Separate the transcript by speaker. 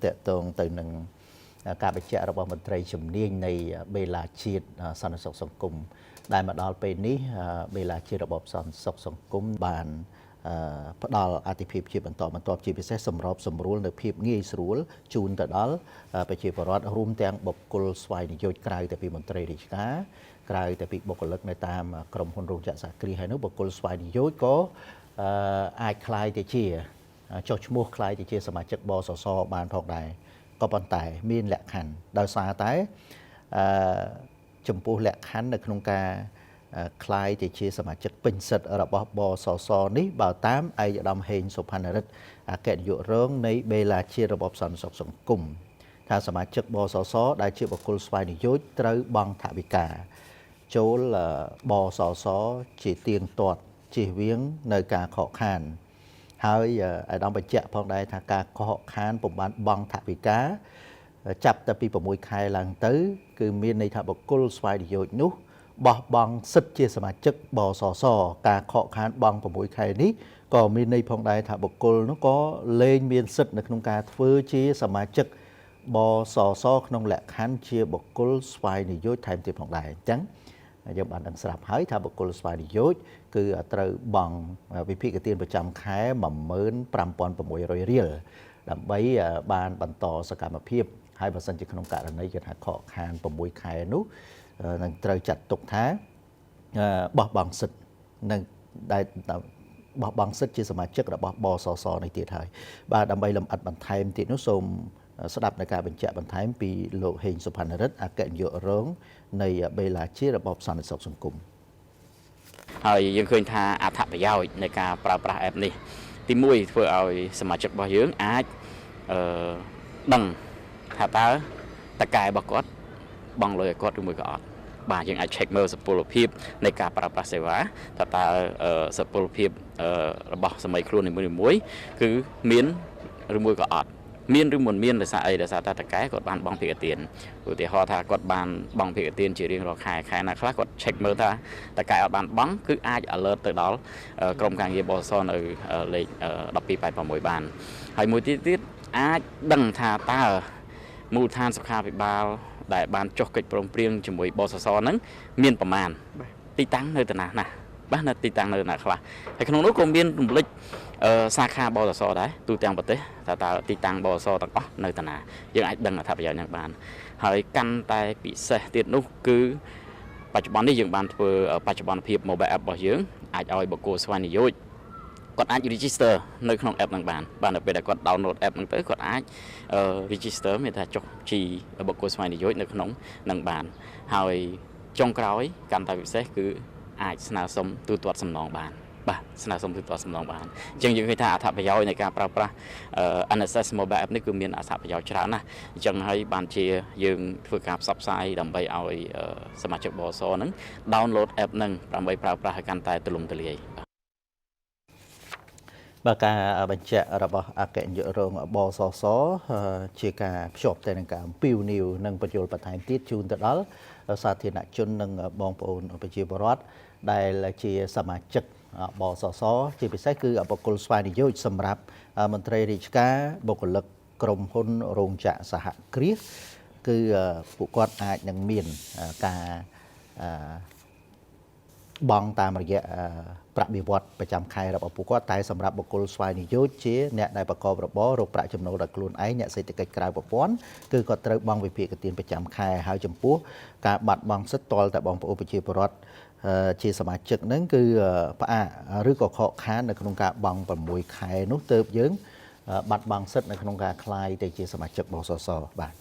Speaker 1: តកតងទៅនឹងការបញ្ជាក់របស់មន្ត្រីជំនាញនៃបេឡាជាតិសន្តិសុខសង្គមដែលមកដល់ពេលនេះបេឡាជាតិរបបសន្តិសុខសង្គមបានផ្ដល់អធិភាពជាបន្តបន្ទាប់ជាពិសេសសម្របសម្រួលនៅភាពងាយស្រួលជូនទៅដល់ប្រជាពលរដ្ឋរួមទាំងបុគ្គលស្វ័យនយោជក្រៅតែពីមន្ត្រីរាជការក្រៅតែពីបុគ្គលិកនៅតាមក្រុមហ៊ុនរោងចក្រសហគ្រាសហើយនោះបុគ្គលស្វ័យនយោជក៏អាចคล้ายទៅជាចុះឈ្មោះคล้ายទៅជាសមាជិកបសសបានផងដែរក៏ប៉ុន្តែមានលក្ខខណ្ឌដោយសារតែចំពោះលក្ខខណ្ឌនៅក្នុងការคล้ายទៅជាសមាជិកពេញសិទ្ធិរបស់បសសនេះបើតាមឯកឧត្តមហេងសុផាន់រិទ្ធអគ្គនាយករងនៃបេឡាជាតិរបបសន្តិសុខសង្គមថាសមាជិកបសសដែលជាបុគ្គលស្វ័យនយោជត្រូវបង់ថវិកាចូលបសសជាទៀងទាត់ជៀសវាងនៅការខកខានហើយអាដាមបញ្ជាក់ផងដែរថាការខកខានពុំបានបង់ថវិកាចាប់តែពី6ខែឡើងទៅគឺមានន័យថាបុគ្គលស្វ័យនយោជនោះបោះបង់សិទ្ធិជាសមាជិកបសសការខកខានបង់6ខែនេះក៏មានន័យផងដែរថាបុគ្គលនោះក៏លែងមានសិទ្ធិនៅក្នុងការធ្វើជាសមាជិកបសសក្នុងលក្ខខណ្ឌជាបុគ្គលស្វ័យនយោជថែមទៀតផងដែរអញ្ចឹងយើងបានដឹងស្រាប់ហើយថាបុគ្គលស្វ័យនយោជគឺត្រូវបង់វិភាគទានប្រចាំខែ 15,600 រៀលដើម្បីបានបន្តសកម្មភាពហើយបើសិនជាក្នុងករណីគេថាខកខាន6ខែនោះនឹងត្រូវចាត់ទុកថាបោះបង់សិទ្ធិនឹងដែលបោះបង់សិទ្ធិជាសមាជិករបស់បសសនេះទៀតហើយបាទដើម្បីលម្អិតបន្ថែមទៀតនោះសូមស្ដាប់នៅការបញ្ជាក់បន្ថែមពីលោកហេងសុផាន់រិទ្ធអគ្គនាយករងនៃបេឡាជាតិរបបសន្តិសុខសង្គម
Speaker 2: ហើយយើងឃើញថាអត្ថប្រយោជន៍នៃការប្រើប្រាស់ app នេះទី1ធ្វើឲ្យសមាជិករបស់យើងអាចដឹងថាតើតកែរបស់គាត់បង់លុយឲ្យគាត់ឬមួយក៏អត់បាទយើងអាច check មើលសុពលភាពនៃការប្រើប្រាស់សេវាថាតើសុពលភាពរបស់សម័យខ្លួននីមួយៗគឺមានឬមួយក៏អត់មានឬមិនមានដោយសារអីដោយសារតែតកែគាត់បានបង់ភាគទានឧទាហរណ៍ថាគាត់បានបង់ភាគទានជារៀងរាល់ខែណាខ្លះគាត់ check មើលថាតកែអត់បានបង់គឺអាច alert ទៅដល់ក្រុមការងារបសសនៅលេខ1286បានហើយមួយទៀតអាចដឹងថាតើមូលដ្ឋានសុខាភិបាលដែលបានចុះកិច្ចព្រមព្រៀងជាមួយបសសហ្នឹងមានប្រមាណទីតាំងនៅតាណាណាបាទនៅទីតាំងនៅណាខ្លះហើយក្នុងនោះក៏មានរំលេចសាខាបសសដែរទូទាំងប្រទេសតើទីតាំងបសសទាំងអស់នៅតាណាយើងអាចដឹងអត្ថប្រយោជន៍ហ្នឹងបានហើយកាន់តែពិសេសទៀតនោះគឺបច្ចុប្បន្ននេះយើងបានធ្វើបច្ចុប្បន្នភាព mobile app របស់យើងអាចឲ្យបុគ្គលស្វ័យនយោជគាត់អាច register នៅក្នុង app ហ្នឹងបាននៅពេលដែលគាត់ download app ហ្នឹងទៅគាត់អាច register មានថាចុះជីបុគ្គលស្វ័យនយោជនៅក្នុងហ្នឹងបានហើយចុងក្រោយកាន់តែពិសេសគឺអាចស្នើសុំទូទាត់សំណងបានបាទស្នើសុំទូទាត់សំណងបានអញ្ចឹងយើងឃើញថាអត្ថប្រយោជន៍នៃការប្រើប្រាស់ NSS Mobile App នេះគឺមានអត្ថប្រយោជន៍ច្រើនណាស់អញ្ចឹងហើយបានជាយើងធ្វើការផ្សព្វផ្សាយដើម្បីឲ្យសមាជិកបសហ្នឹង download app ហ្នឹងដើម្បីប្រើប្រាស់ឲ្យកាន់តែទូលំទូលាយ
Speaker 1: បាទការបញ្ជាក់របស់អគ្គនាយករងបសសជាការភ្ជាប់ទៅនឹងការអំពាវនាវនិងបញ្យល់បន្ថែមទៀតជូនទៅដល់សាធារណជននិងបងប្អូនប្រជាពលរដ្ឋដែលជាសមាជិកបសសជាពិសេសគឺបុគ្គលស្វ័យនយោជសម្រាប់មន្ត្រីរាជការបុគ្គលិកក្រុមហ៊ុនរោងចក្រសហគ្រាសគឺពួកគាត់អាចនឹងមានការបង់តាមរយៈប្រាក់បៀវត្សប្រចាំខែរបស់ពួកគាត់តែសម្រាប់បុគ្គលស្វ័យនយោជជាអ្នកដែលប្រកបរបររកប្រាក់ចំណូលដោយខ្លួនឯងអ្នកសេដ្ឋកិច្ចក្រៅប្រព័ន្ធគឺគាត់ត្រូវបង់វិភាគទានប្រចាំខែហើយចំពោះការបាត់បង់សិទ្ធិតលតែបងប្អូនប្រជាពលរដ្ឋជាសមាជិកហ្នឹងគឺផ្អាកឬក៏ខកខាននៅក្នុងការបង់6ខែនោះទើបយើងបាត់បង់សិទ្ធិនៅក្នុងការក្លាយទៅជាសមាជិកបសសបាទ